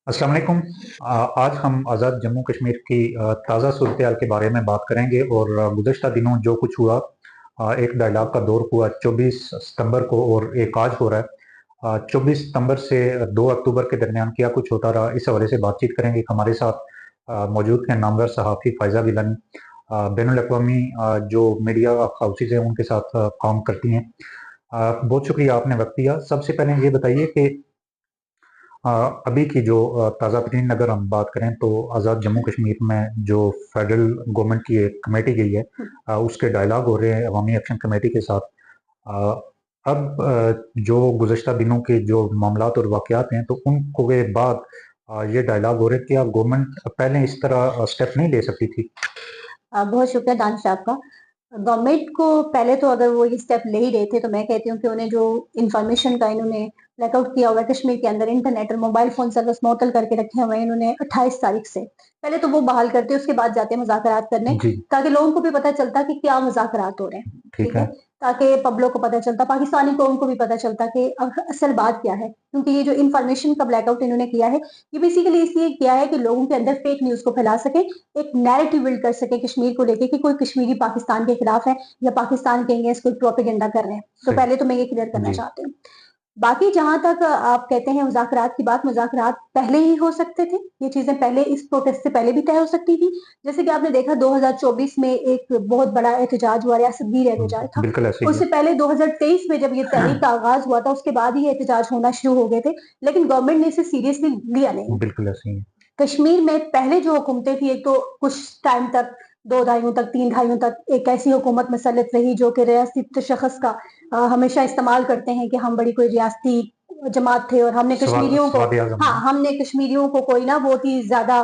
अस्सलाम वालेकुम। आज हम आज़ाद जम्मू कश्मीर की ताज़ा सूरत-ए-हाल के बारे में बात करेंगे और गुज़श्ता दिनों जो कुछ हुआ, एक डायलॉग का दौर हुआ 24 सितंबर को और एक आज हो रहा है। 24 सितंबर से 2 अक्टूबर के दरमियान क्या कुछ होता रहा, इस हवाले से बातचीत करेंगे। हमारे साथ मौजूद हैं नामवर सहाफ़ी फ़ायज़ा गिलानी, बैनुल-अक़वामी जो मीडिया हाउसेज़ हैं उनके साथ काम करती हैं। बहुत शुक्रिया आपने वक़्त दिया। सबसे पहले ये बताइए कि अभी की जो ताज़ा तरीन अगर हम बात करें तो आज़ाद जम्मू कश्मीर में जो फेडरल गवर्नमेंट की एक कमेटी गई है, उसके डायलॉग हो रहे हैं अवामी एक्शन कमेटी के साथ। अब जो गुज़श्ता दिनों के जो मामलात और वाक़यात हैं तो उनको के बाद ये डायलॉग हो रहे हैं, क्या गवर्नमेंट पहले इस तरह स्टेप नहीं ले सकती थी? बहुत शुक्रिया दानिश साहब का। गवर्नमेंट को पहले तो अगर वो ये स्टेप ले ही रहे थे तो मैं कहती हूँ कि उन्हें जो इन्फॉर्मेशन का इन्होंने ब्लैकआउट किया हुआ है कश्मीर के अंदर, इंटरनेट और मोबाइल फोन सर्विस मुअत्तल करके रखे हुए हैं इन्होंने 28 तारीख से, पहले तो वो बहाल करते, उसके बाद जाते हैं मुज़ाकरात करने, जी, ताकि लोगों को भी पता चलता कि क्या मुज़ाकरात हो रहे हैं, ठीक ठीक है। है? ताकि पब्लिक को पता चलता, पाकिस्तानी कौम को भी पता चलता कि असल बात क्या है। क्योंकि ये जो इन्फॉर्मेशन का ब्लैकआउट इन्होंने किया है, ये बेसिकली इसलिए किया है कि लोगों के अंदर फेक न्यूज़ को फैला सके, एक नैरेटिव बिल्ड कर सके कश्मीर को लेके कि कोई कश्मीरी पाकिस्तान के खिलाफ है या पाकिस्तान के अगेंस्ट कोई प्रोपेगेंडा कर रहे हैं। तो सही। पहले तो मैं ये क्लियर करना जी, चाहती हूँ। बाकी जहाँ तक आप कहते हैं मुज़ाकरात की बात, मुज़ाकरात पहले ही हो सकते थे। ये चीज़ें पहले इस प्रोटेस्ट से पहले भी तय हो सकती थी। जैसे कि आपने देखा 2024 में एक बहुत बड़ा एहतजाज हुआ, रियासत-गीर एहतजाज था। बिल्कुल ऐसे ही है। उससे पहले 2023 में जब ये तहरीक का आगाज़ हुआ था, उसके बाद ही ये एहतजाज होना शुरू हो गए थे। लेकिन गवर्नमेंट ने इसे सीरियसली लिया नहीं। बिल्कुल ऐसे ही है। कश्मीर में पहले जो हुकूमतें थी, एक तो कुछ टाइम तक 2 दहाइयों तक, 3 दहाइयों तक एक ऐसी हुकूमत मुसल्लत रही जो कि रियासती तशख़्ख़ुस का हमेशा इस्तेमाल करते हैं कि हम बड़ी कोई रियासती जमात थे और हमने कश्मीरियों को, स्वाद-ए-आज़म हाँ, है। हमने कश्मीरियों को कोई ना बहुत ही ज़्यादा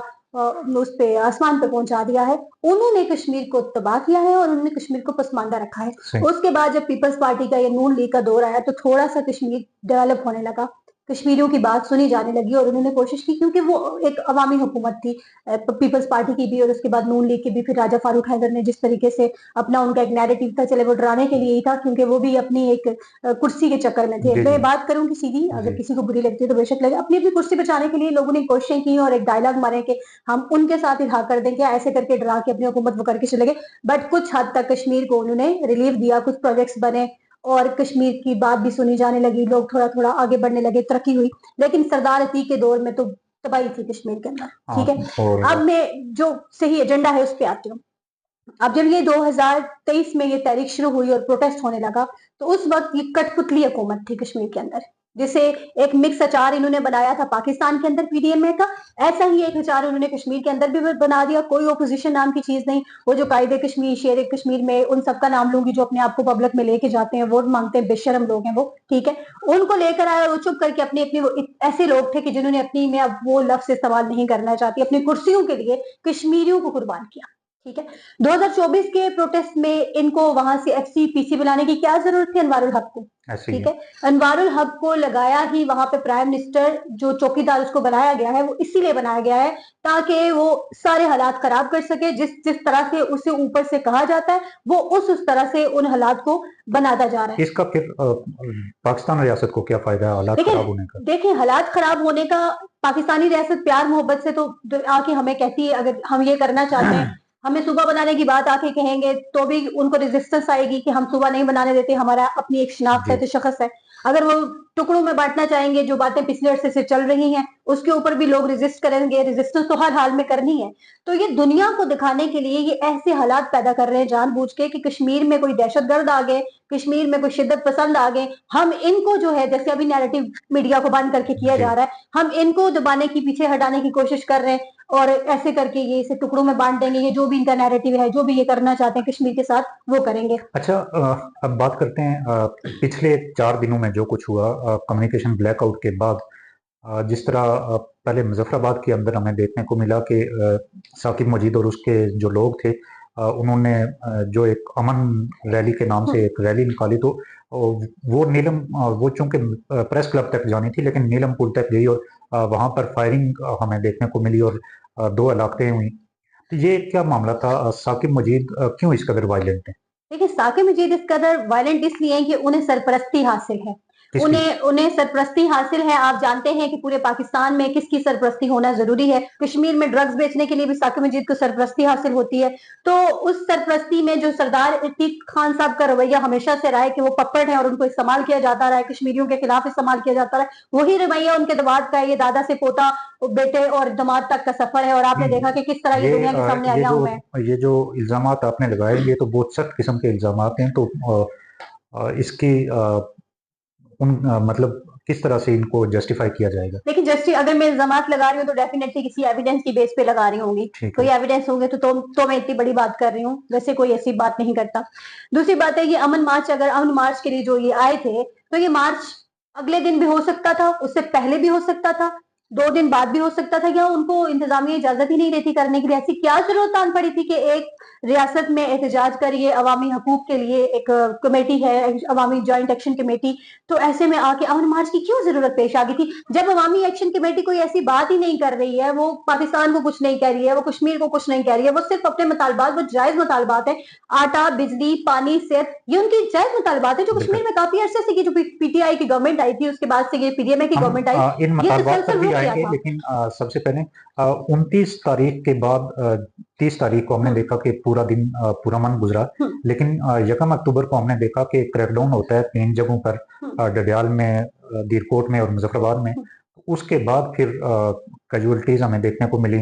उस पे आसमान पे पहुँचा दिया है। उन्होंने कश्मीर को तबाह किया है और उन्होंने कश्मीर को पसमानदा रखा है। सही। उसके बाद जब पीपल्स पार्टी का ये नून लीग का दौर आया तो थोड़ा-सा कश्मीर डेवलप होने लगा। कश्मीरियों की बात सुनी जाने लगी और उन्होंने कोशिश की, क्योंकि वो एक अवामी हुकूमत थी, पीपल्स पार्टी की भी और उसके बाद नून लीग की भी। फिर राजा फारूक हैदर ने जिस तरीके से अपना उनका एक नैरेटिव था, चले वो डराने के लिए ही था, क्योंकि वो भी अपनी एक कुर्सी के चक्कर में थे। जी, मैं जी। बात करूँ कि सीधी, अगर जी, किसी को बुरी लगती है तो बेशक लगे, अपनी अपनी कुर्सी बचाने के लिए लोगों ने कोशिशें की और एक डायलॉग मारे कि हम उनके साथ इल्हा कर दें क्या, ऐसे करके डरा के अपनी हुकूमत वो करके चले गए। बट कुछ हद तक कश्मीर को उन्होंने रिलीफ दिया, कुछ प्रोजेक्ट्स बने और कश्मीर की बात भी सुनी जाने लगी, लोग थोड़ा-थोड़ा आगे बढ़ने लगे, तरक्की हुई। लेकिन सरदार अतीक के दौर में तो तबाही थी कश्मीर के अंदर, ठीक है? अब और मैं जो सही एजेंडा है उस पे आती हूँ। अब जब ये 2023 में ये तहरीक शुरू हुई और प्रोटेस्ट होने लगा, तो उस वक़्त ये कठपुतली हुकूमत थी कश्मीर के अंदर। जैसे एक मिक्स अचार इन्होंने बनाया था पाकिस्तान के अंदर पीडीएम में का, ऐसा ही एक अचार उन्होंने कश्मीर के अंदर भी बना दिया। कोई ऑपोज़िशन नाम की चीज़ नहीं। वो जो कायदे कश्मीर, शेर कश्मीर में उन सबका नाम लूँगी जो अपने आप को पब्लिक में लेके जाते हैं, वोट माँगते हैं, बेशर्म लोग हैं वो, ठीक है? उनको लेकर आए और वो चुप करके अपनी-अपनी वो ऐसे लोग थे कि जिन्होंने अपनी, मैं अब वो लफ्ज़ इस्तेमाल नहीं करना चाहती, अपनी कुर्सियों के लिए कश्मीरियों को कुर्बान किया, ठीक है? 2024 के प्रोटेस्ट में इनको वहां से एफसीपीसी बुलाने की क्या जरूरत थी अनवारुल हक को, ऐसे ही ठीक है। है? अनवारुल हक को लगाया ही वहां पे प्राइम मिनिस्टर, जो चौकीदार उसको बनाया गया है वो इसीलिए बनाया गया है ताकि वो सारे हालात खराब कर सके। जिस जिस तरह से उसे ऊपर से कहा जाता है वो उस तरह से उन हालात को बनाता जा रहा है। इसका फिर पाकिस्तान रियासत को क्या फ़ायदा है हालात देखिए, ख़राब होने का? देखिए हालात खराब होने का, पाकिस्तानी रियासत प्यार मोहब्बत से तो आके हमें कहती है अगर हम ये करना चाहते हैं, हमें सूबा बनाने की बात आके कहेंगे तो भी उनको रेजिस्टेंस आएगी कि हम सूबा नहीं बनाने देते, हमारा अपनी एक शिनाख्त है, जी, तशख़्ख़ुस है। अगर वो टुकड़ों में बांटना चाहेंगे, जो बातें पिछले अरसे से चल रही हैं, उसके ऊपर भी लोग रेजिस्ट करेंगे, रेजिस्टेंस तो हर हाल में करनी है। तो ये दुनिया को दिखाने के लिए ये ऐसे हालात पैदा कर रहे हैं जानबूझ के कि कश्मीर में कोई दहशतगर्द आ गए, कश्मीर में कोई शिद्दत पसंद आ गए, हम इनको जो है, जैसे अभी नैरेटिव मीडिया को बंद करके किया जी। जा रहा है, हम इनको दबाने की, पीछे हटाने की कोशिश कर रहे हैं और ऐसे करके ये इसे टुकड़ों में बांट देंगे। ये जो भी इनका नैरेटिव है, जो भी ये करना चाहते हैं कश्मीर के साथ, वो करेंगे। अच्छा, अब बात करते हैं पिछले 4 दिनों में जो कुछ हुआ कम्युनिकेशन ब्लैकआउट के बाद। जिस तरह पहले मुज़फ़्फ़राबाद के अंदर हमें देखने को मिला कि साकिब मजीद और उसके जो लोग थे, उन्होंने जो एक अमन रैली के नाम से एक रैली निकाली, तो वो नीलम वो चूँकि प्रेस क्लब तक जानी थी लेकिन नीलम पुल तक गई और वहाँ पर फायरिंग हमें देखने को मिली और 2 हलाकतें हुई। तो ये क्या मामला था? साकिब मजीद क्यों इस कदर वायलेंट हैं? देखिए, साकिब मजीद इस कदर वायलेंट इसलिए हैं कि उन्हें सरपरस्ती हासिल है। उन्हें उन्हें सरपरस्ती हासिल है। आप जानते हैं कि पूरे पाकिस्तान में किसकी सरपरस्ती होना जरूरी है। कश्मीर में ड्रग्स बेचने के लिए भी साकिब मजीद को सरपरस्ती हासिल होती है। तो उस सरपरस्ती में जो सरदार इतीक खान साहब का रवैया हमेशा से रहा है कि वो पप्पड़ है और उनको इस्तेमाल किया जाता रहा है, कश्मीरियों के खिलाफ इस्तेमाल किया जाता रहा है, वही रवैया उनके दमाद का है। ये दादा से पोता, बेटे और दामाद तक का सफर है और आपने देखा कि किस तरह ये दुनिया के सामने आया हुआ है। ये जो इल्जामात आपने लगाए ये तो बहुत सख्त किस्म के इल्जामात हैं। तो इसकी मतलब किस तरह से इनको जस्टिफाई किया जाएगा? देखिए, जस्टिस अगर मैं इल्जामात लगा रही हूँ तो डेफिनेटली किसी एविडेंस की बेस पे लगा रही होंगी। कोई एविडेंस होंगे तो मैं इतनी बड़ी बात कर रही हूँ, वैसे कोई ऐसी बात नहीं करता। दूसरी बात है ये अमन मार्च, अगर अमन मार्च के लिए जो ये आए थे तो ये मार्च अगले दिन भी हो सकता था, उससे पहले भी हो सकता था, 2 दिन बाद भी हो सकता था, या उनको इंतजामिया इजाजत ही नहीं देती करने के लिए। ऐसी क्या जरूरत आन पड़ी थी कि एक रियासत में एहतजाज करिए, अवामी हकूक के लिए एक कमेटी है, अवामी जॉइंट एक्शन कमेटी, तो ऐसे में आके अमन मार्च की क्यों जरूरत पेश आ गई थी? जब अवामी एक्शन कमेटी कोई ऐसी बात ही नहीं कर रही है, वो पाकिस्तान को कुछ नहीं कह रही है, वो कश्मीर को कुछ नहीं कह रही है, वो सिर्फ अपने मुतालबात, वो जायज मुतालबात है, आटा, बिजली, पानी, सेहत, ये उनकी जायज मुतालबात है जो कश्मीर में काफी अरसे से जो पीटीआई की गवर्नमेंट आई थी, उसके बाद से ये पीडीएमए की गवर्नमेंट आई, इन ये मुतालबात पर तसलसल भी हो गया आएंगे, था। लेकिन सबसे पहले 29 तारीख के बाद 30 तारीख को हमने देखा कि पूरा दिन पूरा मन गुजरा, लेकिन 1 अक्टूबर को हमने देखा कि क्रैकडाउन होता है 3 जगहों पर, डडियाल में, दीरकोट में और मुजफ्फराबाद में। उसके बाद फिर कैजुअलिटीज हमें देखने को मिली।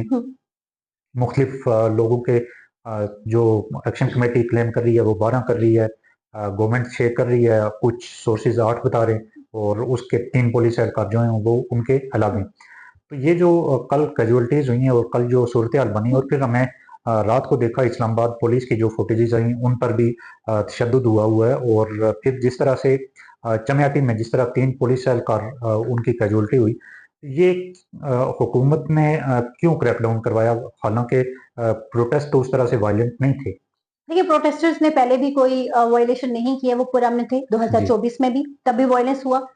मुख्तलिफ लोगों के जो एक्शन कमेटी क्लेम कर रही है वो 12 कर रही है, गवर्नमेंट 6 कर रही है, कुछ सोर्सेज 8 बता रहे हैं, और उसके 3 पुलिस एहलकार जो हैं वो उनके अलग हैं। तो ये जो कल कैजुअलिटीज हुई हैं और कल जो सूरत हाल बनी, और फिर हमने रात को देखा इस्लामाबाद पुलिस की जो फुटेजेस आई उन पर भी तशद्दुद हुआ है। और फिर जिस तरह से चमियाटी में जिस तरह 3 पुलिस एहलकार उनकी कैजुअलिटी हुई, ये हुकूमत ने क्यों क्रैकडाउन करवाया? हालांकि प्रोटेस्ट तो उस तरह से वायलेंट नहीं थे। देखिए, प्रोटेस्टर्स ने पहले भी कोई वायलेशन नहीं किया, वो पुरअमन थे। 2024 में भी तब भी वायलेंस हुआ।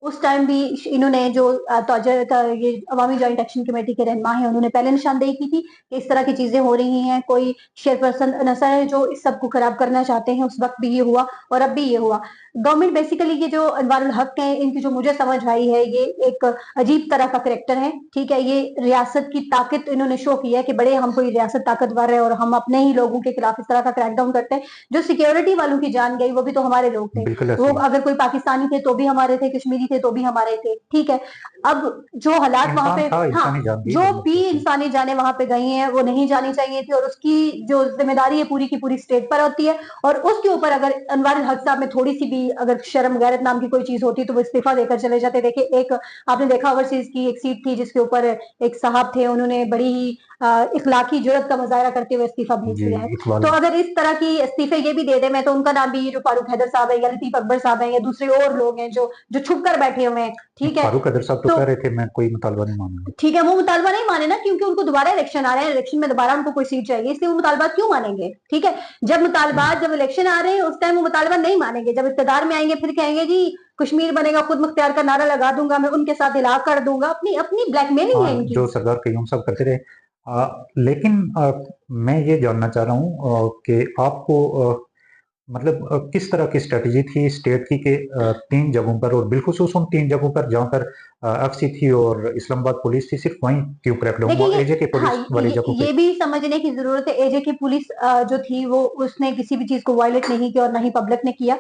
उस टाइम भी इन्होंने जो ये अवामी जॉइंट एक्शन कमेटी के रहनुमा है, उन्होंने पहले निशानदेही की थी कि इस तरह की चीजें हो रही हैं, कोई शेरपर्सन अनसर है जो इस सब को खराब करना चाहते हैं। उस वक्त भी ये हुआ और अब भी ये हुआ। गवर्नमेंट बेसिकली ये जो अनवारुल हक है, इनकी जो मुझे समझ आई है, ये एक अजीब तरह का करेक्टर है। ठीक है, ये रियासत की ताकत इन्होंने शो किया है कि बड़े हम कोई रियासत ताकतवर है और हम अपने ही लोगों के खिलाफ इस तरह का क्रैकडाउन करते हैं। जो सिक्योरिटी वालों की जान गई वो भी तो हमारे लोग थे, वो अगर कोई पाकिस्तानी थे तो भी हमारे थे, कश्मीरी थे तो भी हमारे थे। ठीक है, अब जो हालात वहां पे, हाँ, जो भी इंसानी जाने वहां पे गई हैं वो नहीं जानी चाहिए थी, और उसकी जो जिम्मेदारी है पूरी की पूरी स्टेट पर होती है। और उसके ऊपर अगर अनवारुल हक साहब में थोड़ी सी भी अगर शर्म गैरत नाम की कोई चीज होती तो वो इस्तीफा देकर चले जाते। देखिए, एक आपने देखा ओवरसीज की एक सीट थी जिसके ऊपर एक साहब थे, उन्होंने बड़ी ही इखलाकी जुर्रत का मुजाहरा करते हुए इस्तीफा भेज दिया है। तो अगर इस तरह की इस्तीफे ये भी दे दे, मैं तो उनका नाम भी, जो फारूक हैदर साहब है या लतीफ अकबर साहब है या दूसरे और लोग हैं जो जो छुप कर बैठे हुए हैं, ठीक है। फारूक हैदर साहब तो कह रहे थे मैं कोई मुतालबा नहीं मानूंगा। ठीक है, वो मुतालबा नहीं माने ना, क्योंकि उनको दोबारा इलेक्शन आ रहे हैं, इलेक्शन में दोबारा उनको कोई सीट चाहिए, इसलिए वो मुतालबा क्यों मानेंगे? ठीक है, जब इलेक्शन आ रहे हैं उस टाइम वो मुतालबा नहीं मानेंगे। जब इक़्तिदार में आएंगे फिर कहेंगे जी कश्मीर बनेगा, खुद मुख्तियार का नारा लगा दूंगा, मैं उनके साथ इलाहा कर दूंगा। अपनी अपनी ब्लैकमेलिंग है इनकी, जो सरदार कयूम साहब करते रहे। लेकिन मैं ये जानना चाह रहा हूँ कि आपको मतलब किस तरह की स्ट्रेटजी थी स्टेट की कि 3 जगहों पर, और बिलखुसूस उन 3 जगहों पर जहां पर एफसी थी और इस्लामाबाद पुलिस थी, सिर्फ वहीं क्यों क्रैकडाउन हुआ? एजे की पुलिस वाली जगहों पे ये भी समझने की जरूरत है। एजे की पुलिस जो थी वो उसने किसी भी चीज को वायलेट नहीं किया और ना ही पब्लिक ने किया।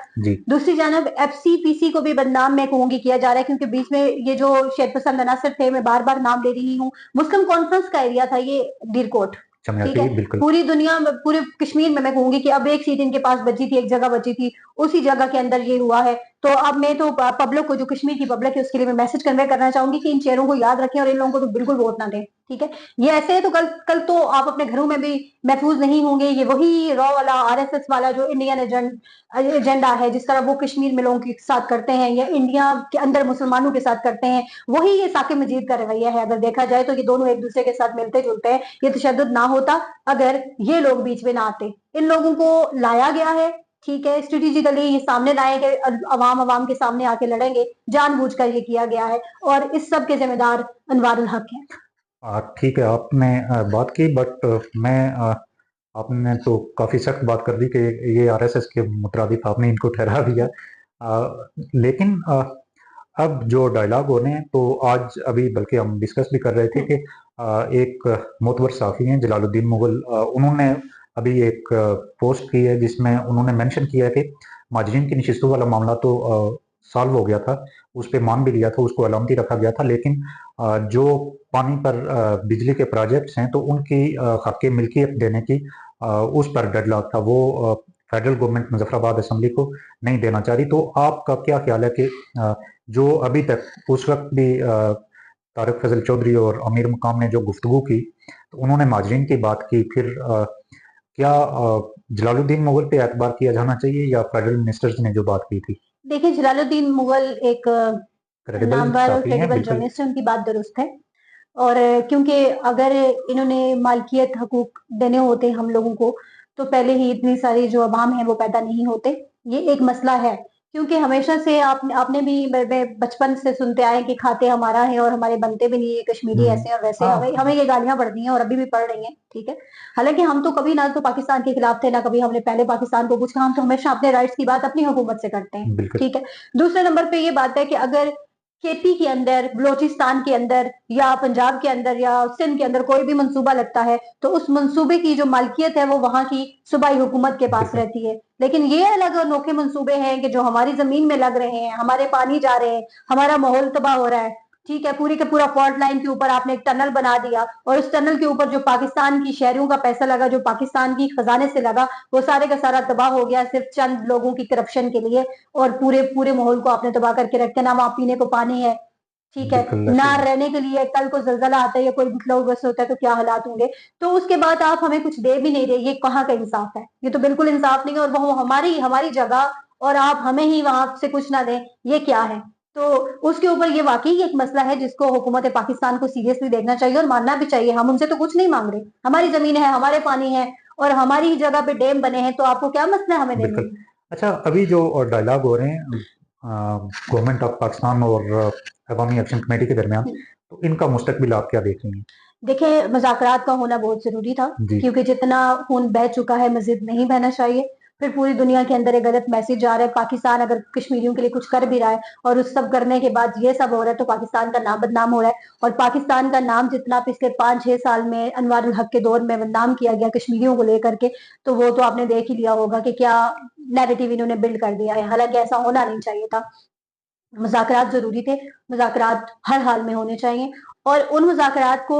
दूसरी जानब एफसीपीसी को भी बदनाम मैं कहूंगी किया जा रहा है, क्योंकि बीच में ये जो शेरपसंद अनासर थे, मैं बार बार नाम ले रही हूँ, मुस्लिम कॉन्फ्रेंस का एरिया था ये दीरकोट। ठीक है, पूरी दुनिया में, पूरे कश्मीर में मैं कहूंगी कि अब एक सीट इनके पास बची थी, एक जगह बची थी, उसी जगह के अंदर ये हुआ है। तो अब मैं तो पब्लिक को, जो कश्मीर की पब्लिक है, उसके लिए मैं मैसेज कन्वे करना चाहूंगी कि इन चेहरों को याद रखें और इन लोगों को तो बिल्कुल वोट ना दें। ठीक है, ये ऐसे है तो कल तो आप अपने घरों में भी महफूज नहीं होंगे। ये वही रॉ वाला आरएसएस वाला जो इंडियन एजेंडा है, जिस तरह वो कश्मीर में लोगों के साथ करते हैं या इंडिया के अंदर मुसलमानों के साथ करते हैं, वही ये साकिब मजीद का रवैया है। अगर देखा जाए तो ये दोनों एक दूसरे के साथ मिलते जुलते हैं। ये तशद्दुद ना होता अगर ये लोग बीच में ना आते। इन लोगों को लाया गया है, ठीक है, स्ट्रेटेजिकली ये सामने लाए कि अवाम के सामने आके लड़ेंगे, जानबूझकर ये किया गया है, और इस सब के जिम्मेदार अनवारुल हक हैं। ठीक है, आपने बात की, बट मैं आपने तो काफी सख्त बात कर दी कि ये आरएसएस के मुताबिक आपने इनको ठहरा दिया। लेकिन अब जो डायलॉग होने हैं तो आज अभी बल्कि हम डिस्कस भी कर रहे थे कि एक मोतबर साफ़ी हैं जलालुद्दीन मुगल, उन्होंने अभी एक पोस्ट की है जिसमें उन्होंने मेंशन किया है कि माजरीन की नशिस्तों वाला मामला तो सॉल्व हो गया था, उस पे मान भी लिया था, उसको अलामती रखा गया था, लेकिन जो पानी पर बिजली के प्रोजेक्ट्स हैं तो उनकी हक़ मिल्कियत देने की उस पर डेडलॉक था, वो फेडरल गवर्नमेंट मुजफ्फराबाद असेंबली को नहीं देना चाह रही। तो आपका क्या ख्याल है कि जो अभी तक उस वक्त भी तारिक फजल चौधरी और अमीर मकाम ने जो गुफ्तगू की, तो उन्होंने माजरीन की बात की, फिर क्या जलालुद्दीन मुगल पे एतबार किया जाना चाहिए या फेडरल मिनिस्टर्स ने जो बात की थी? देखिए, जलालुद्दीन मुगल एक क्रेडिबल नामवर और साफ़ी हैं, क्रेडिबल बिल्कुल। जर्नलिस्ट है, उनकी बात दुरुस्त है। और क्योंकि अगर इन्होंने मालकियत हकूक देने होते हम लोगों को, तो पहले ही इतनी सारी जो अवाम है वो पैदा नहीं होते। ये एक मसला है, क्योंकि हमेशा से आपने भी बचपन से सुनते आए कि खाते हमारा है और हमारे बनते भी नहीं है, कश्मीरी ऐसे और वैसे, हमें हाँ, हमें ये गालियां पड़ती हैं और अभी भी पड़ रही हैं, ठीक है। हालांकि हम तो कभी ना तो पाकिस्तान के खिलाफ थे, ना कभी हमने पहले पाकिस्तान को पूछा, हम तो हमेशा अपने राइट्स की बात अपनी हुकूमत से करते हैं, बिल्कुल। ठीक है। दूसरे नंबर पे ये बात है कि अगर केपी के अंदर, बलोचिस्तान के अंदर या पंजाब के अंदर या सिंध के अंदर कोई भी मंसूबा लगता है, तो उस मंसूबे की जो मालकियत है वो वहां की सूबाई हुकूमत के पास बिल्कुल। रहती है। लेकिन ये अलग अनोखे मंसूबे हैं कि जो हमारी जमीन में लग रहे हैं, हमारे पानी जा रहे हैं, हमारा माहौल तबाह हो रहा है, ठीक है। पूरी का पूरा फॉल्ट लाइन के ऊपर आपने एक टनल बना दिया और उस टनल के ऊपर जो पाकिस्तान की शहरियों का पैसा लगा, जो पाकिस्तान की खजाने से लगा, वो सारे का सारा तबाह हो गया सिर्फ चंद लोगों की करप्शन के लिए। और पूरे पूरे माहौल को आपने तबाह करके रखते, ना वहां पीने को पानी है, ठीक है, बिल्कुल ऐसे ना ही है। रहने के लिए, कल को जलजला आता है या कोई मतलब वैसे होता है तो क्या हालात होंगे। तो उसके बाद आप हमें कुछ दे भी नहीं रहे, ये कहाँ का इंसाफ है? ये तो बिल्कुल इंसाफ नहीं है। और वो हमारी हमारी जगह और आप हमें ही वहां से कुछ ना दें, ये क्या है? तो उसके ऊपर ये वाकई एक मसला है जिसको हुकूमत पाकिस्तान को सीरियसली देखना चाहिए और मानना भी चाहिए। हम उनसे तो कुछ नहीं मांग रहे, हमारी जमीन है, हमारे पानी है और हमारी ही जगह पे डैम बने हैं, तो आपको क्या मसला है हमें देने बिल्कुल। में? अच्छा, अभी जो डायलॉग हो रहे हैं गवर्नमेंट ऑफ पाकिस्तान और अवामी एक्शन कमेटी के दरमियान, तो इनका मुस्तकबिल आप क्या देख रही हैं? देखिए, मुज़ाकरात का होना बहुत ज़रूरी था, जी। क्योंकि जितना खून बह चुका है, मज़ीद नहीं बहना चाहिए। फिर पूरी दुनिया के अंदर एक गलत मैसेज जा रहा है, पाकिस्तान अगर कश्मीरियों के लिए कुछ कर भी रहा है और उस सब करने के बाद ये सब हो रहा है, तो पाकिस्तान का नाम बदनाम हो रहा है। और पाकिस्तान का नाम जितना पिछले 5-6 साल में अनवर उल हक के दौर में बदनाम किया गया कश्मीरियों को लेकर के, तो वो तो आपने देख ही लिया होगा कि क्या नैरेटिव इन्होंने बिल्ड कर दिया है। हालाँकि ऐसा होना नहीं चाहिए था। मुज़ाकरात ज़रूरी थे, मुज़ाकरात हर हाल में होने चाहिए और उन मुज़ाकरात को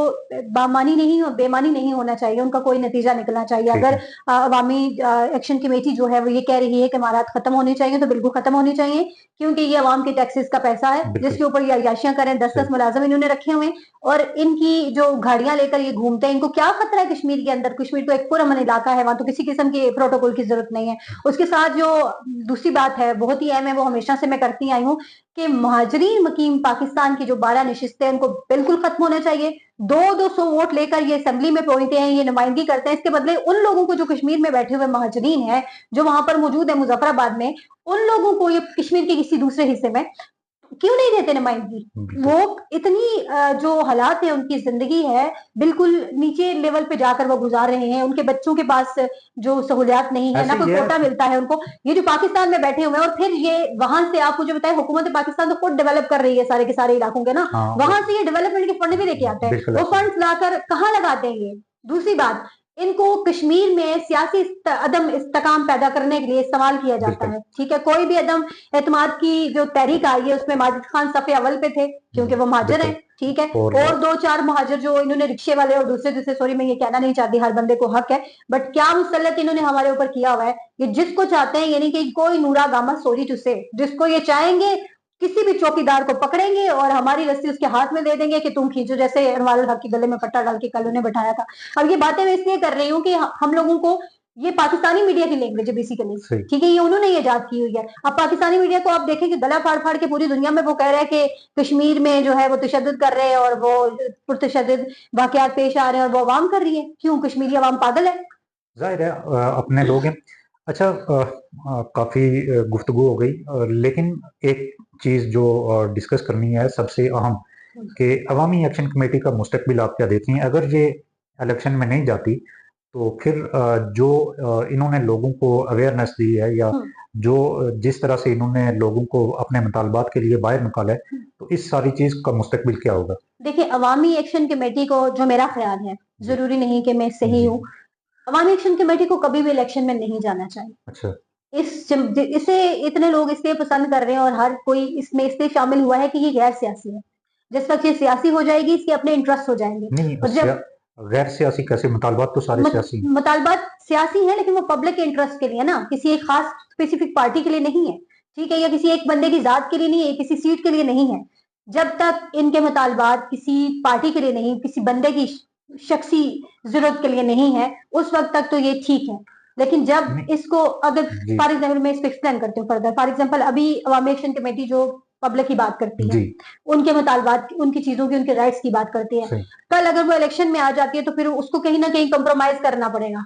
बेमानी नहीं होना चाहिए, उनका कोई नतीजा निकलना चाहिए। ठीक अगर है। अवामी एक्शन कमेटी जो है वो ये कह रही है कि इमारात खत्म होने चाहिए, तो बिल्कुल खत्म होनी चाहिए, क्योंकि ये अवाम के टैक्सेस का पैसा है बिल्कुल। जिसके ऊपर ये अय्याशियां करें। 10-10 सही। मुलाजम इन्होंने रखे हुए हैं और इनकी जो गाड़ियां लेकर ये घूमते हैं, इनको क्या खतरा है कश्मीर के अंदर? कश्मीर तो एक पुरअमन इलाका है, वहां तो किसी किस्म के प्रोटोकॉल की जरूरत नहीं है। उसके साथ जो दूसरी बात है बहुत ही अहम है, वो हमेशा से मैं करती आई हूँ कि महाजरीन मुकीम पाकिस्तान की जो 12 नशिस्तें उनको बिल्कुल खत्म होना चाहिए। 200 वोट लेकर ये असेंबली में पहुंचते हैं, ये नुमाइंदगी करते हैं, इसके बदले उन लोगों को जो कश्मीर में बैठे हुए महाजरीन है, जो वहां पर मौजूद है मुजफ्फराबाद में, उन लोगों को ये कश्मीर के किसी दूसरे हिस्से में क्यों नहीं देते नुमाइंदगी? बिल्कुल। वो इतनी जो हालात है, उनकी जिंदगी है, बिल्कुल नीचे लेवल पे जाकर वो गुजार रहे हैं। उनके बच्चों के पास जो सहूलियात नहीं है, ना ऐसे कोई ही है। कोटा मिलता है उनको। ये जो पाकिस्तान में बैठे हुए हैं और फिर ये वहां से, आप मुझे बताएं, हुकूमत पाकिस्तान तो खुद डेवलप कर रही है सारे के सारे इलाकों के ना, हाँ, वहां से ये डेवलपमेंट के फंड भी लेके आते हैं। बिल्कुल वो ऐसे ही फंड लाकर कहाँ लगाते हैं ये? दूसरी बात, इनको कश्मीर में सियासी अदम इस्तेकाम पैदा करने के लिए इस्तेमाल किया है। जाता बिल्कुल। है, ठीक है। कोई भी अदम एतमाद की जो तहरीक आई है उसमें माजिद खान सफ़े अव्वल पे थे, क्योंकि वो महाजर हैं, बिल्कुल। ठीक है। और और 2-4 महाजर जो इन्होंने रिक्शे वाले और दूसरे दूसरे, सॉरी मैं ये कहना नहीं चाहती, हर बंदे को हक है, बट क्या मुसल्लत इन्होंने हमारे ऊपर किया हुआ है कि जिसको चाहते हैं, यानी कि कोई नूरा गामा सॉरी टू से, जिसको ये चाहेंगे किसी भी चौकीदार को पकड़ेंगे और हमारी रस्सी उसके हाथ में दे देंगे कि तुम खींचो, जैसे अनवर उल हक के गले में पट्टा डाल के कल उन्हें बैठाया था। अब ये बातें मैं इसलिए कर रही हूँ कि हम लोगों को, ये पाकिस्तानी मीडिया की लैंग्वेज है बेसिकली, सही। ठीक है, ये उन्होंने इजाद की हुई है। अब पाकिस्तानी मीडिया को आप देखें कि गला फाड़ फाड़ के पूरी दुनिया में वो कह रहा है कि कश्मीर में जो है वो तशद्दुद कर रहे हैं और वो पुरतशद्दुद वाकयात पेश आ रहे हैं और वो अवाम कर रही है। क्यों? कश्मीरी अवाम पागल है? जाहिर है अपने लोग हैं। अच्छा, काफ़ी गुफ्तगू हो गई, लेकिन एक चीज़ जो डिस्कस करनी है सबसे अहम, कि अवामी एक्शन कमेटी का मुस्तकबिल आप क्या देखती हैं? अगर ये इलेक्शन में नहीं जाती तो फिर जो इन्होंने लोगों को अवेयरनेस दी है या हम्म। जो जिस तरह से इन्होंने लोगों को अपने मुतालबात के लिए बाहर निकाला है, तो इस सारी चीज का मुस्तकबिल क्या होगा? देखिए, अवामी एक्शन कमेटी को, जो मेरा ख्याल है, जी जरूरी नहीं कि मैं सही जी। हूँ, अवामी एक्शन कमेटी को कभी भी इलेक्शन में नहीं जाना चाहिए। अच्छा। इसे इतने लोग इसलिए पसंद कर रहे हैं और हर कोई इसमें इसलिए शामिल हुआ है कि ये गैर सियासी है। जिस वक्त ये सियासी हो जाएगी, इसके अपने इंटरेस्ट हो जाएंगे। नहीं, और जब गैर सियासी कैसे? मुतालबात तो सारे सियासी हैं। मुतालबात सियासी है, लेकिन वो पब्लिक के इंटरेस्ट के लिए ना, किसी एक खास स्पेसिफिक पार्टी के लिए नहीं है, ठीक है, या किसी एक बंदे की जात के लिए नहीं है, किसी सीट के लिए नहीं है। जब तक इनके मुतालबात किसी पार्टी के लिए नहीं, किसी बंदे की शख्सी जरूरत के लिए नहीं है, उस वक्त तक तो ये ठीक है। लेकिन जब नहीं। इसको, अगर जी फॉर एग्जाम्पल मैं इसको एक्सप्लेन करती हूँ फर्दर, फॉर एग्जाम्पल अभी अवामी एक्शन कमेटी जो पब्लिक की बात करती है, जी। उनके मुतालबात, उनकी चीजों की, उनके राइट्स की बात करती है, सही। कल अगर वो इलेक्शन में आ जाती है तो फिर उसको कहीं ना कहीं कंप्रोमाइज करना पड़ेगा।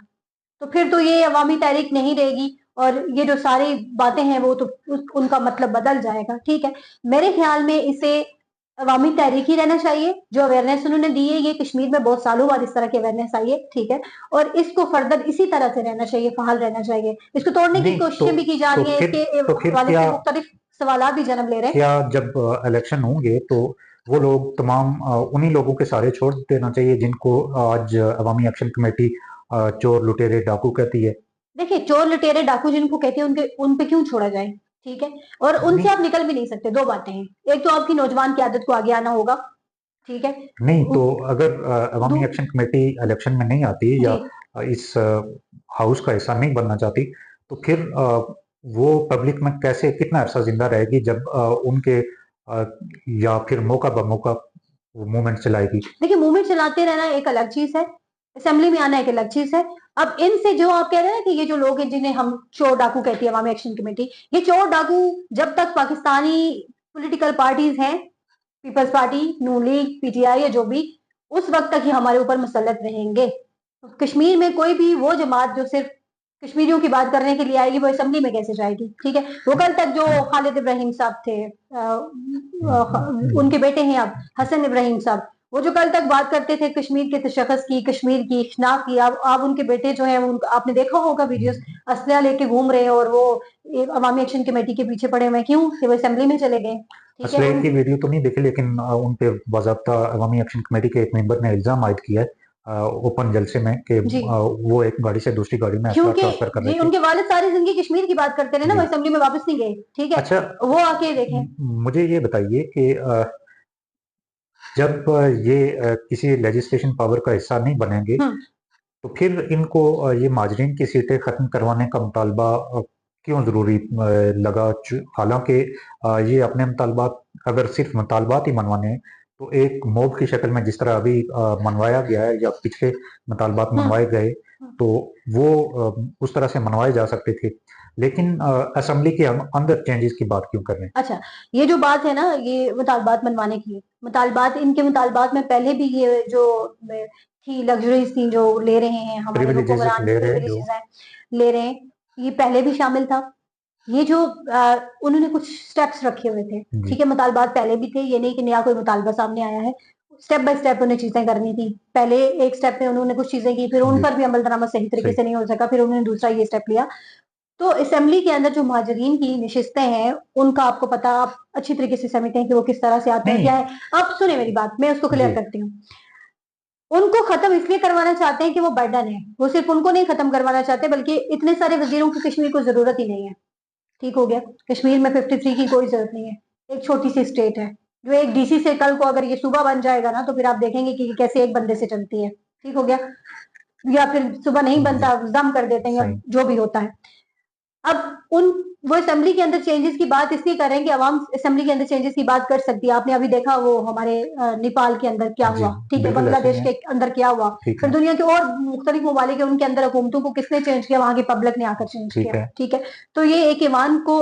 तो फिर तो ये अवामी तहरीक नहीं रहेगी, और ये जो सारी बातें हैं वो तो उनका मतलब बदल जाएगा। ठीक है, मेरे ख्याल में इसे अवामी तहरीक ही रहना चाहिए। जो अवेयरनेस उन्होंने दी है, ये कश्मीर में बहुत सालों बाद इस तरह की अवेयरनेस आई है, ठीक है, और इसको फर्दर इसी तरह से रहना चाहिए, फहाल रहना चाहिए। इसको तोड़ने की नहीं कोशिशें भी की जा तो रही है, फिर इसके तो फिर हवाले क्या, से मुख्तलिफ सवाल भी जन्म ले रहे हैं। क्या जब इलेक्शन होंगे तो वो लोग तमाम उन्हीं लोगों के सारे छोड़ देना चाहिए जिनको आज अवामी एक्शन कमेटी चोर लुटेरे डाकू कहती है? देखिए, चोर लुटेरे डाकू जिनको कहते हैं, उनके उन पे क्यों छोड़ा जाए? ठीक है, और उनसे नहीं आप निकल भी नहीं सकते। दो बातें हैं, एक तो आपकी नौजवान की आदत को आगे आना होगा, ठीक है। नहीं, तो उ- अगर दू अवामी एक्शन कमेटी इलेक्शन में नहीं आती या जी, इस हाउस का हिस्सा नहीं बनना चाहती, तो फिर वो पब्लिक में कैसे, कितना अरसा जिंदा रहेगी जब उनके या फिर मौका ब मौका वो मूवमेंट चलाएगी? देखिए, मूवमेंट चलाते रहना एक अलग चीज है, असेंबली में आना एक अलग चीज है। अब इनसे जो आप कह रहे हैं कि ये जो लोग हैं जिन्हें हम चोर डाकू कहती है अवामी एक्शन कमेटी, ये चोर डाकू जब तक पाकिस्तानी पॉलिटिकल पार्टीज हैं, पीपल्स पार्टी, नून लीग, पीटीआई या जो भी, उस वक्त तक ही हमारे ऊपर मुसल्लत रहेंगे। कश्मीर में कोई भी वो जमात जो सिर्फ कश्मीरियों की बात करने के लिए आएगी, वो असेंबली में कैसे जाएगी? ठीक है, वो कल तक जो खालिद इब्राहिम साहब थे, उनके बेटे हैं अब हसन इब्राहिम साहब, वो जो कल तक बात करते थे कश्मीर के तशख्खुस की, कश्मीर की शनाख्त की, अब उनके बेटे जो हैं, आपने देखा होगा वीडियोस, असला लेके घूम रहे हैं, और वो अवामी एक्शन कमेटी के पीछे पड़े हुए हैं। क्यों? कि वो असेंबली में चले गए। ठीक है, असले की वीडियो तो नहीं देखी, लेकिन उन पे बाज़ाब्ता अवामी एक्शन कमेटी के एक मेंबर ने इल्ज़ाम आयद किया है ओपन जलसे में कि जी, वो एक गाड़ी से दूसरी गाड़ी में असला क्योंकि ट्रांसफर कर रहे जी थे। उनके वालिद सारी जिंदगी कश्मीर की बात करते रहे ना, वो जी। असेंबली में वापस नहीं गए। ठीक है, अच्छा, वो आके देखें। मुझे ये बताइए कि जब ये किसी लेजिस्लेशन पावर का हिस्सा नहीं बनेंगे, हम्म तो फिर इनको ये माजरीन की सीटें खत्म करवाने का मुतालबा क्यों ज़रूरी लगा? हालांकि ये अपने मुतालबात, अगर सिर्फ मुतालबात ही मनवाने हैं, तो एक मॉब की शक्ल में जिस तरह अभी मनवाया गया है या पिछले मुतालबात हम्म मनवाए गए, हम्म। तो वो उस तरह से मनवाए जा सकते थे। लेकिन असेंबली के अंदर चेंजेस की बात क्यों कर रहे हैं? अच्छा, ये जो बात है ना, ये मुतालबात मनवाने की, मुतालबात, इनके मुतालबात में पहले भी ये जो थी लग्जरीज थी जो ले रहे हैं हमारे प्रिविलेजेस हुक्मरान, ले रहे हैं जो। प्रिविलेजेस हैं, ले रहे हैं, ये पहले भी शामिल था। ये जो उन्होंने कुछ स्टेप्स रखे हुए थे, जी। ठीक है, मुतालबात पहले भी थे, ये नहीं कि नया कोई मुतालबा सामने आया है। स्टेप बाय स्टेप उन्हें चीजें करनी थी। पहले एक स्टेप में उन्होंने कुछ चीजें की, फिर उन जी। पर भी अमल दरामद सही तरीके सही। से नहीं हो सका, फिर उन्होंने दूसरा ये स्टेप लिया। तो असेंबली के अंदर जो महाजरीन की नशिस्तें हैं, उनका आपको पता, आप अच्छी तरीके से समझते हैं कि वो किस तरह से आते हैं, नहीं। क्या है। आप सुने मेरी बात, मैं उसको क्लियर जी। करती हूँ। उनको खत्म इसलिए करवाना चाहते हैं कि वो बर्डन है, वो सिर्फ उनको नहीं खत्म करवाना चाहते, बल्कि इतने सारे वजीरों की कश्मीर को जरूरत ही नहीं है। ठीक हो गया, कश्मीर में 53 की कोई जरूरत नहीं है। एक छोटी सी स्टेट है, जो एक डीसी से कल को अगर ये सूबा बन जाएगा ना, तो फिर आप देखेंगे कि कैसे एक बंदे से चलती है। ठीक हो गया, या फिर सुबह नहीं जी। बनता, दम कर देते हैं, या सही। जो भी होता है। अब उन वो असेंबली के अंदर चेंजेस की बात इसलिए कर रहे हैं कि अवाम असेंबली के अंदर चेंजेस की बात कर सकती है। आपने अभी देखा वो हमारे नेपाल के अंदर क्या जी, हुआ, ठीक है, बिल्कुल ऐसे ही बांग्लादेश है। के अंदर क्या हुआ, ठीक फिर है। दुनिया के और मुख्तलिफ ममालिक है, उनके अंदर हुकूमतों को किसने चेंज किया? वहां की पब्लिक ने आकर चेंज ठीक किया। है। ठीक है, तो ये एक ईमान को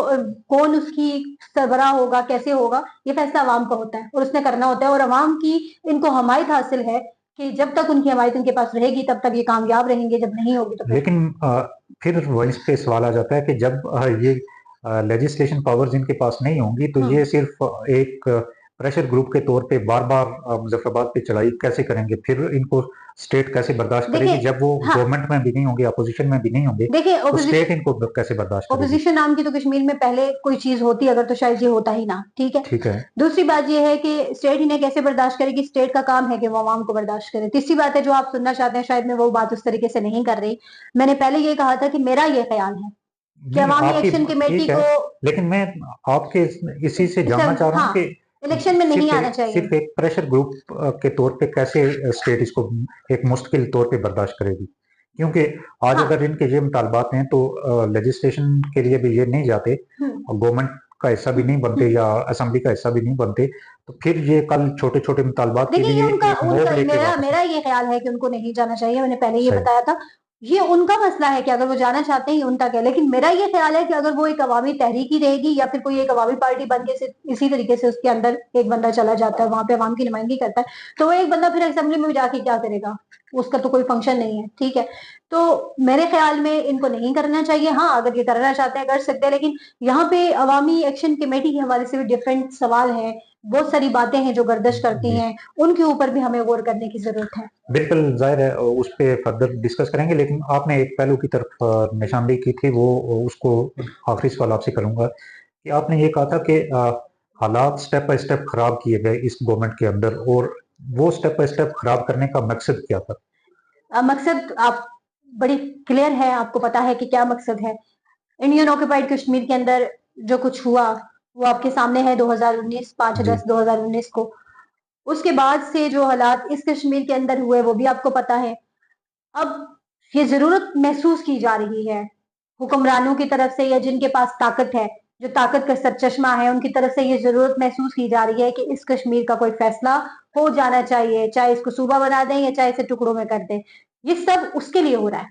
कौन उसकी सरबराह होगा, कैसे होगा, ये फैसला अवाम का होता है, और उसने करना होता है। और अवाम की इनको हमायत हासिल है कि जब तक उनकी हमायत इनके पास रहेगी तब तक ये कामयाब रहेंगे, जब नहीं होगी तो फिर। लेकिन फिर वहीं पे सवाल आ जाता है कि जब ये लेजिस्लेशन पावर्स इनके पास नहीं होंगी, तो हम्म ये सिर्फ एक प्रेशर ग्रुप के तौर पे बार-बार मुज़फ़्फ़राबाद पे चढ़ाई कैसे करेंगे? फिर इनको स्टेट कैसे बर्दाश्त करेगी देखिए जब वो हाँ, गवर्नमेंट में भी नहीं होंगे, अपोज़िशन में भी नहीं होंगे, देखिए तो स्टेट इनको कैसे बर्दाश्त करेगी? ओपोज़िशन नाम की तो कश्मीर में पहले कोई चीज़ होती अगर तो शायद ये होता ही ना, ठीक है? ठीक है, दूसरी बात ये है कि स्टेट इन्हें कैसे बर्दाश्त करेगी, स्टेट का काम है कि वो अवाम को बर्दाश्त करे। तीसरी बात है जो आप सुनना चाहते हैं शायद मैं वो बात उस तरीके से नहीं कर रही। मैंने पहले ये कहा था कि मेरा ये ख़्याल है कि नहीं अवामी आपकी एक्शन कमेटी ठीक है, को लेकिन मैं आपके इसी से जानना चाह रहा हूँ हाँ, कि इलेक्शन में नहीं आना चाहिए। सिर्फ़ एक प्रेशर ग्रुप के तौर पे कैसे स्टेट इसको एक मुस्तकिल तौर पे बर्दाश्त करेगी? क्योंकि आज हाँ, अगर इनके ये मुतालबात हैं तो लेजिस्लेशन के लिए भी ये नहीं जाते, हुँ, गवर्नमेंट का हिस्सा भी नहीं बनते हुँ। या असेंबली का हिस्सा भी नहीं बनते, तो फिर ये कल छोटे-छोटे मुतालबात के देखिए, ये लिए उनका एक उनका मोब लेके मेरा वापस मेरा ये ख़्याल है कि उनको नहीं जाना चाहिए, मैंने पहले ये सही, बताया था। ये उनका मसला है कि अगर वो जाना चाहते हैं, ये उनका क्या है। लेकिन मेरा ये ख़्याल है कि अगर वो एक अवामी तहरीक ही रहेगी या फिर कोई एक अवामी पार्टी बन के सिर्फ़ इसी तरीके से उसके अंदर एक बंदा चला जाता है, वहाँ पे अवाम की नुमाइंदगी करता है, तो वो एक बंदा फिर असेंबली में जाके क्या करेगा? उसका तो कोई फ़ंक्शन नहीं है, ठीक है? तो मेरे ख़्याल में इनको नहीं करना चाहिए। हाँ, अगर ये करना चाहते हैं, कर सकते हैं, लेकिन यहाँ पे अवामी एक्शन कमेटी के हवाले से भी डिफरेंट सवाल हैं, बहुत सारी बातें हैं जो गर्दिश करती जी। हैं, उनके ऊपर भी हमें गौर करने की ज़रूरत है। बिल्कुल, ज़ाहिर है उस पे फर्दर डिस्कस करेंगे, लेकिन आपने एक पहलू की तरफ निशानदेही की थी, वो उसको आखिरी सवाल आपसे करूँगा कि आपने ये कहा था कि हालात स्टेप बाय स्टेप खराब किए गए इस गवर्नमेंट के अंदर और वो स्टेप बाय स्टेप खराब करने का मकसद क्या था? मकसद आप बड़ी क्लियर है, आपको पता है कि क्या मकसद है। इंडियन ऑक्यूपाइड कश्मीर के अंदर जो कुछ हुआ, वो आपके सामने है 2019 जी, 5/10/2019 को। उसके बाद से जो हालात इस कश्मीर के अंदर हुए, वो भी आपको पता है। अब ये ज़रूरत महसूस की जा रही है, हुक्मरानों की तरफ से या जिनके पास ताकत है, जो ताकत का सरचश्मा है, उनकी तरफ से ये ज़रूरत महसूस की जा रही है कि इस कश्मीर का कोई फैसला हो जाना चाहिए, चाहे इसको सूबा बना दें या चाहे इसे टुकड़ों में कर दें। ये सब उसके लिए हो रहा है,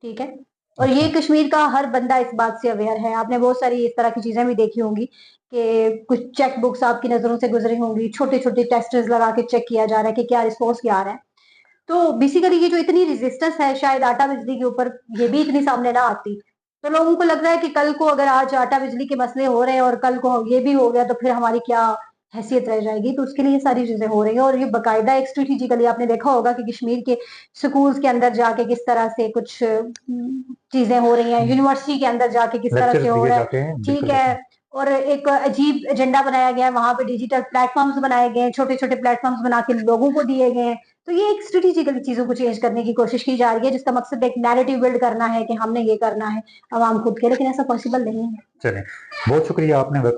ठीक है? और ये अच्छा, कश्मीर का हर बंदा इस बात से अवेयर है। आपने बहुत सारी इस तरह की चीज़ें भी देखी होंगी कि कुछ चेक बुक्स आपकी नज़रों से गुज़री होंगी, छोटे-छोटे टेस्टर्स लगा के चेक किया जा रहा है कि क्या रिस्पॉन्स क्या आ रहा है। तो बेसिकली ये जो इतनी रेजिस्टेंस है शायद आटा बिजली के ऊपर ये भी इतनी सामने ना आती। तो लोगों को लग रहा है कि कल को अगर आज आटा बिजली के मसले हो रहे हैं और कल को ये भी हो गया तो फिर हमारी क्या हैसियत रह जाएगी। तो उसके लिए ये सारी चीज़ें हो रही हैं और ये बाकायदा एक स्ट्रैटेजिकली आपने देखा होगा कि कश्मीर के स्कूल्स के अंदर जाके किस तरह से कुछ चीज़ें हो रही हैं, यूनिवर्सिटी के अंदर जाके किस तरह से लेक्चर्स हो दिए रहा है, जाते हैं, ठीक बिल्कुल ऐसा। है। और एक अजीब एजेंडा बनाया गया है, वहाँ पे डिजिटल प्लेटफ़ॉर्म्स बनाए गए हैं, छोटे-छोटे प्लेटफ़ॉर्म्स बना के लोगों को दिए गए हैं। तो ये एक स्ट्रैटेजिकली चीज़ों को चेंज करने की कोशिश की जा रही है, जिसका मकसद एक नैरेटिव बिल्ड करना है कि हमने ये करना है, अवाम खुद के, लेकिन ऐसा पॉसिबल नहीं है। चलें, बहुत शुक्रिया आपने वक़्त